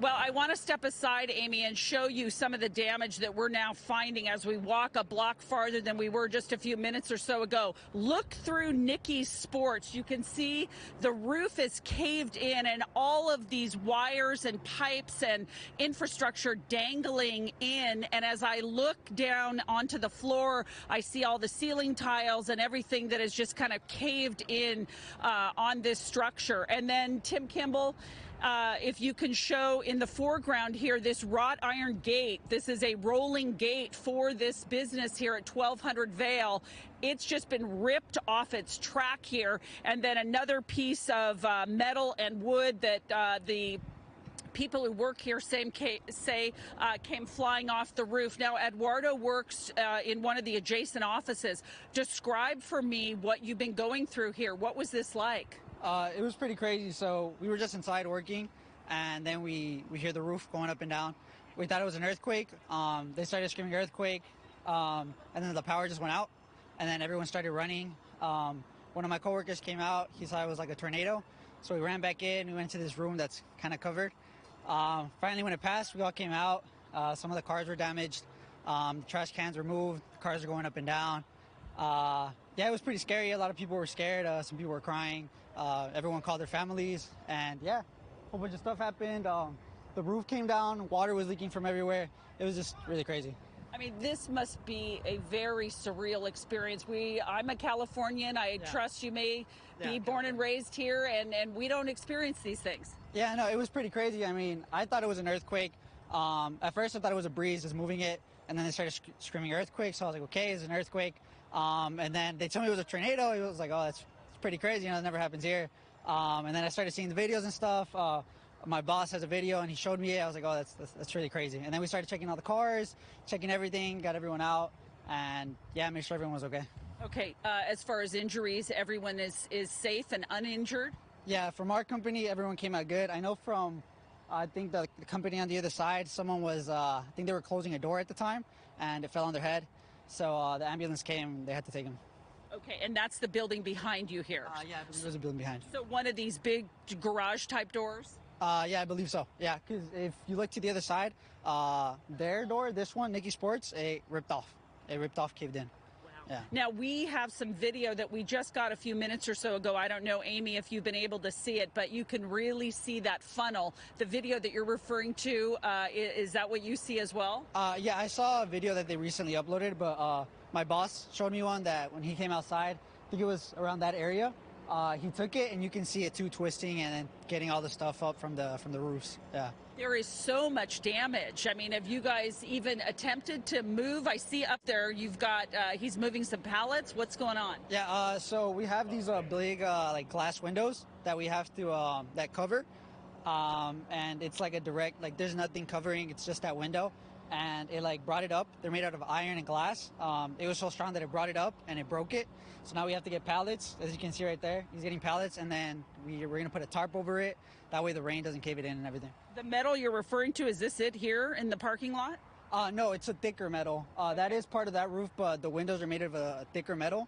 Well, I want to step aside, Amy, and show you some of the damage that we're now finding as we walk a block farther than we were just a few minutes or so ago. Look through Nikki's Sports. You can see the roof is caved in and all of these wires and pipes and infrastructure dangling in. And as I look down onto the floor, I see all the ceiling tiles and everything that is just kind of caved in on this structure. And then, Tim Kimball, if you can show in the foreground here this wrought iron gate. This is a rolling gate for this business here at 1200 Vale. It's just been ripped off its track here. And then another piece of metal and wood that the people who work here say came flying off the roof. Now, Eduardo works in one of the adjacent offices. Describe for me what you've been going through here. What was this like? It was pretty crazy. So we were just inside working, and then we hear the roof going up and down. We thought it was an earthquake. They started screaming earthquake, and then the power just went out, and then everyone started running. One of my coworkers came out. He saw it was like a tornado, so we ran back in. We went to this room that's kind of covered. Finally, when it passed, we all came out. Some of the cars were damaged. The trash cans were moved. The cars are going up and down. Yeah, it was pretty scary. A lot of people were scared. Some people were crying. Everyone called their families. And yeah, a whole bunch of stuff happened. The roof came down. Water was leaking from everywhere. It was just really crazy. I mean, this must be a very surreal experience. I'm a Californian. I trust you may be born and raised here, and we don't experience these things. Yeah, no, it was pretty crazy. I mean, I thought it was an earthquake. At first, I thought it was a breeze just moving it, and then they started screaming earthquake. So I was like, okay, it's an earthquake. And then they told me it was a tornado. It was like, oh, it's pretty crazy. You know, it never happens here. And then I started seeing the videos and stuff. My boss has a video, and he showed me it. I was like, oh, that's really crazy. And then we started checking all the cars, checking everything, got everyone out, and yeah, made sure everyone was okay. Okay. As far as injuries, everyone is safe and uninjured? Yeah, from our company, everyone came out good. I know from, I think the company on the other side, someone was, I think they were closing a door at the time, and it fell on their head. So the ambulance came, they had to take him. Okay, and that's the building behind you here? Yeah, I believe there's a building behind. So one of these big garage-type doors? Yeah, I believe so. Yeah, because if you look to the other side, their door, this one, Nikki Sports, it ripped off. It ripped off, caved in. Yeah. Now, we have some video that we just got a few minutes or so ago. I don't know, Amy, if you've been able to see it, but you can really see that funnel. The video that you're referring to, is that what you see as well? Yeah, I saw a video that they recently uploaded, but my boss showed me one that when he came outside, I think it was around that area. He took it, and you can see it too twisting and then getting all the stuff up from the roofs. Yeah. There is so much damage. I mean, have you guys even attempted to move? I see up there you've got he's moving some pallets. What's going on? Yeah. So we have these big like glass windows that we have to that cover, and it's like a direct there's nothing covering. It's just that window. And it brought it up. They're made out of iron and glass. It was so strong that it brought it up and it broke it. So now we have to get pallets, as you can see right there. He's getting pallets, and then we're going to put a tarp over it. That way the rain doesn't cave it in and everything. The metal you're referring to, is this it here in the parking lot? No, it's a thicker metal. That is part of that roof, but the windows are made of a thicker metal.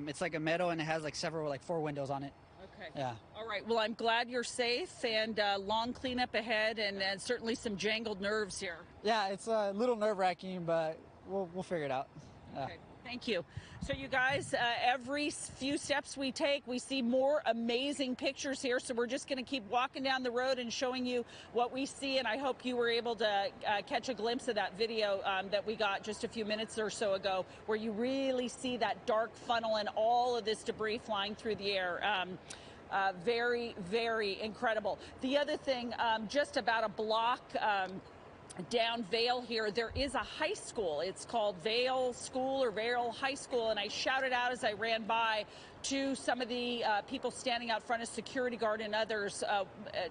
It's like a metal, and it has several, 4 windows on it. Okay. Yeah. All right. Well, I'm glad you're safe, and long cleanup ahead, and certainly some jangled nerves here. Yeah, it's a little nerve-wracking, but we'll figure it out. Yeah. Okay. Thank you. So you guys, every few steps we take, we see more amazing pictures here. So we're just going to keep walking down the road and showing you what we see. And I hope you were able to catch a glimpse of that video that we got just a few minutes or so ago, where you really see that dark funnel and all of this debris flying through the air. Very, very incredible. The other thing, just about a block down Vale here, there is a high school. It's called Vale School or Vale High School, and I shouted out as I ran by to some of the people standing out front, a security guard and others,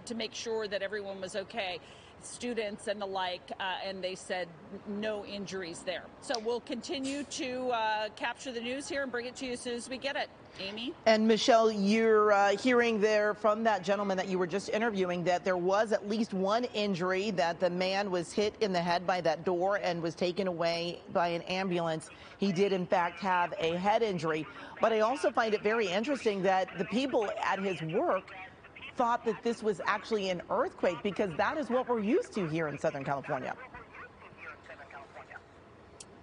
to make sure that everyone was okay, students and the like, and they said no injuries there. So we'll continue to capture the news here and bring it to you as soon as we get it. Amy? And Michelle, you're hearing there from that gentleman that you were just interviewing that there was at least one injury, that the man was hit in the head by that door and was taken away by an ambulance. He did, in fact, have a head injury. But I also find it very interesting that the people at his work thought that this was actually an earthquake, because that is what we're used to here in Southern California.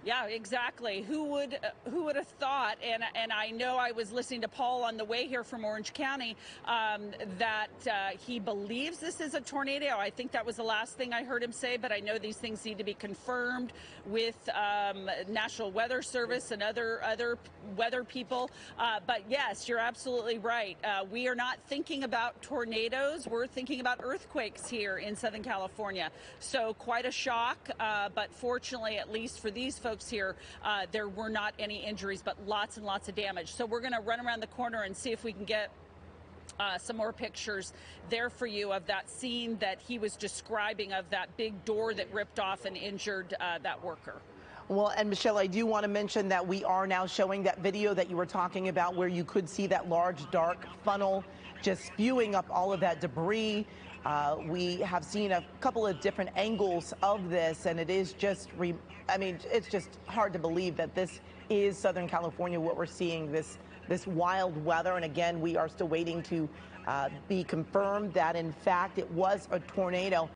Yeah, exactly. Who would have thought? And I know I was listening to Paul on the way here from Orange County that he believes this is a tornado. I think that was the last thing I heard him say. But I know these things need to be confirmed with National Weather Service and other weather people. But yes, you're absolutely right. We are not thinking about tornadoes. We're thinking about earthquakes here in Southern California. So quite a shock. But fortunately, at least for these folks here, there were not any injuries, but lots and lots of damage. So we're going to run around the corner and see if we can get some more pictures there for you of that scene that he was describing, of that big door that ripped off and injured that worker. Well, and Michelle, I do want to mention that we are now showing that video that you were talking about, where you could see that large dark funnel just spewing up all of that debris. We have seen a couple of different angles of this, and it is just, it's just hard to believe that this is Southern California, what we're seeing, this wild weather. And again, we are still waiting to be confirmed that, in fact, it was a tornado.